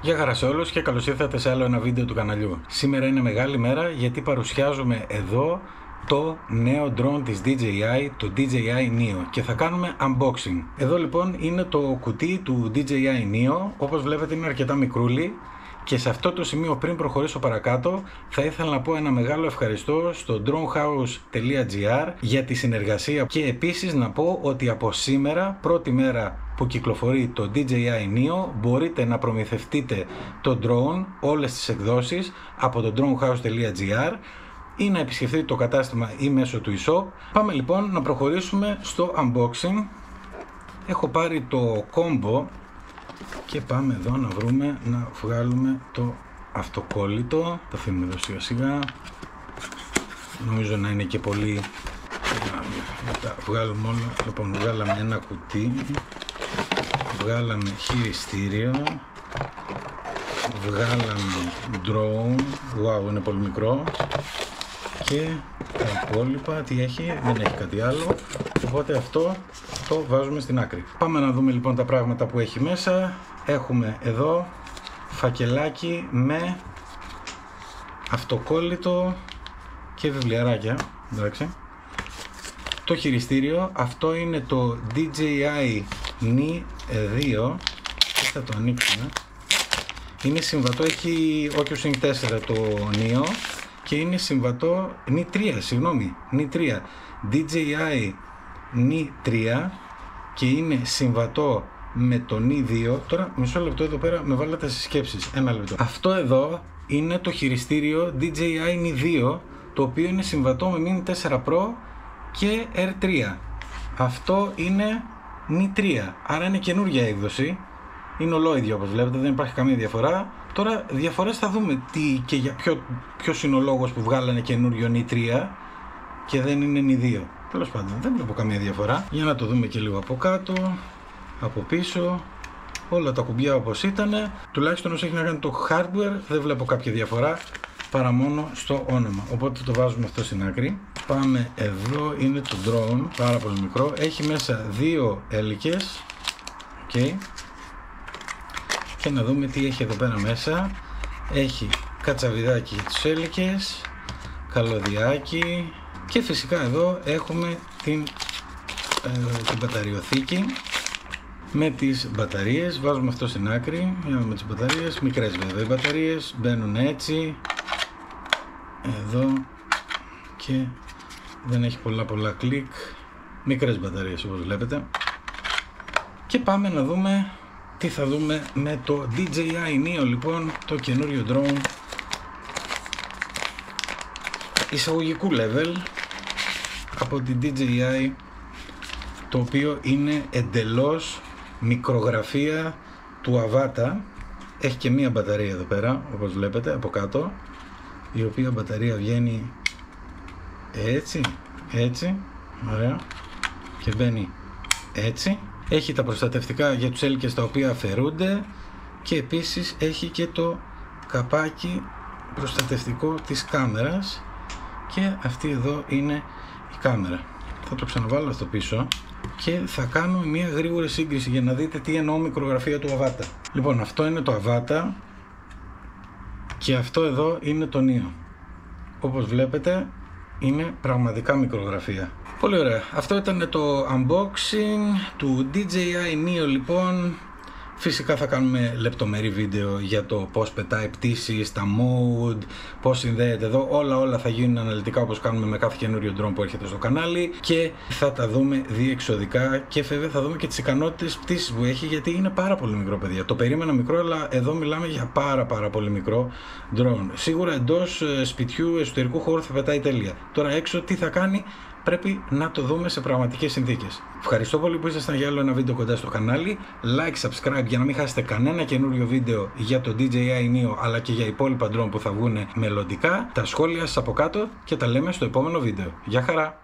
Γεια χαρά σε όλους και καλώς ήρθατε σε άλλο ένα βίντεο του καναλιού. Σήμερα είναι μεγάλη μέρα γιατί παρουσιάζουμε εδώ το νέο drone της DJI, το DJI Neo, και θα κάνουμε unboxing. Εδώ λοιπόν είναι το κουτί του DJI Neo, όπως βλέπετε είναι αρκετά μικρούλι. Και σε αυτό το σημείο, πριν προχωρήσω παρακάτω, θα ήθελα να πω ένα μεγάλο ευχαριστώ στο dronehouse.gr για τη συνεργασία και επίσης να πω ότι από σήμερα, πρώτη μέρα που κυκλοφορεί το DJI Neo, μπορείτε να προμηθευτείτε το drone, όλες τις εκδόσεις, από το dronehouse.gr ή να επισκεφτείτε το κατάστημα ή μέσω του e-shop. Πάμε λοιπόν να προχωρήσουμε στο unboxing. Έχω πάρει το combo και πάμε εδώ να βρούμε, να βγάλουμε το αυτοκόλλητο. Το αφήνουμε εδώ σιγά σιγά. Νομίζω να είναι και πολύ. Τα βγάλουμε όλα. Λοιπόν, βγάλαμε ένα κουτί, βγάλαμε χειριστήριο, βγάλαμε drone. Wow, είναι πολύ μικρό. Και τα υπόλοιπα τι έχει, δεν έχει κάτι άλλο, οπότε αυτό το βάζουμε στην άκρη. Πάμε να δούμε λοιπόν τα πράγματα που έχει μέσα. Έχουμε εδώ φακελάκι με αυτοκόλλητο και βιβλιαράκια. Εντάξει. Το χειριστήριο, αυτό είναι το DJI Ni 2 και θα το ανοίξουμε. Είναι συμβατό, έχει Oculus Sync 4 το Neo και είναι συμβατό Ni 3, συγγνώμη, Ni 3, DJI Ni 3 και είναι συμβατό με το Ni 2. Τώρα μισό λεπτό, εδώ πέρα με βάλατε στις σκέψεις, ένα λεπτό. Αυτό εδώ είναι το χειριστήριο DJI Ni 2, το οποίο είναι συμβατό με Mini 4 Pro και R3. Αυτό είναι Ni 3, άρα είναι καινούργια έκδοση. Είναι ολόιδιο όπως βλέπετε, δεν υπάρχει καμία διαφορά. Τώρα διαφορές θα δούμε τι και για ποιος είναι ο λόγος που βγάλανε καινούριο Ni 3 και δεν είναι Ni 2. Τέλος πάντων, δεν βλέπω καμία διαφορά. Για να το δούμε και λίγο από κάτω, από πίσω. Όλα τα κουμπιά όπως ήταν. Τουλάχιστον όσο έχει να κάνει το hardware δεν βλέπω κάποια διαφορά παρά μόνο στο όνομα. Οπότε το βάζουμε αυτό στην άκρη. Πάμε εδώ, είναι το drone, πάρα πολύ μικρό. Έχει μέσα δύο έλικες. Okay. Και να δούμε τι έχει εδώ πέρα μέσα. Έχει κατσαβιδάκι για τις έλικες, καλωδιάκι και φυσικά εδώ έχουμε την μπαταριοθήκη με τις μπαταρίες. Βάζουμε αυτό στην άκρη για να δούμε τις μπαταρίες, μικρές βέβαια οι μπαταρίες, μπαίνουν έτσι εδώ και δεν έχει πολλά κλικ, μικρές μπαταρίες όπως βλέπετε. Και πάμε να δούμε τι θα δούμε με το DJI Neo λοιπόν, το καινούριο drone εισαγωγικού level από την DJI, το οποίο είναι εντελώς μικρογραφία του Avata. Έχει και μία μπαταρία εδώ πέρα όπως βλέπετε από κάτω, η οποία μπαταρία βγαίνει έτσι, ωραία, και μπαίνει έτσι. Έχει τα προστατευτικά για τους έλικες τα οποία αφαιρούνται και επίσης έχει και το καπάκι προστατευτικό της κάμερας και αυτή εδώ είναι η κάμερα. Θα το ξαναβάλω στο πίσω και θα κάνω μια γρήγορη σύγκριση για να δείτε τι εννοώ μικρογραφία του Avata. Λοιπόν, αυτό είναι το Avata και αυτό εδώ είναι το Neo. Όπως βλέπετε είναι πραγματικά μικρογραφία. Πολύ ωραία. Αυτό ήταν το unboxing του DJI Neo λοιπόν. Φυσικά θα κάνουμε λεπτομερή βίντεο για το πώς πετάει πτήσεις, τα mode, πώς συνδέεται εδώ. Όλα θα γίνουν αναλυτικά όπως κάνουμε με κάθε καινούριο drone που έρχεται στο κανάλι και θα τα δούμε διεξοδικά και βέβαια θα δούμε και τις ικανότητες πτήσης που έχει, γιατί είναι πάρα πολύ μικρό, παιδιά. Το περίμενα μικρό, αλλά εδώ μιλάμε για πάρα πολύ μικρό drone. Σίγουρα εντός σπιτιού, εσωτερικού χώρου θα πετάει τέλεια. Τώρα έξω τι θα κάνει, πρέπει να το δούμε σε πραγματικές συνθήκες. Ευχαριστώ πολύ που ήσασταν για άλλο ένα βίντεο κοντά στο κανάλι. Like, subscribe για να μην χάσετε κανένα καινούριο βίντεο για το DJI Neo αλλά και για υπόλοιπα drone που θα βγουν μελλοντικά. Τα σχόλια σας από κάτω και τα λέμε στο επόμενο βίντεο. Γεια χαρά!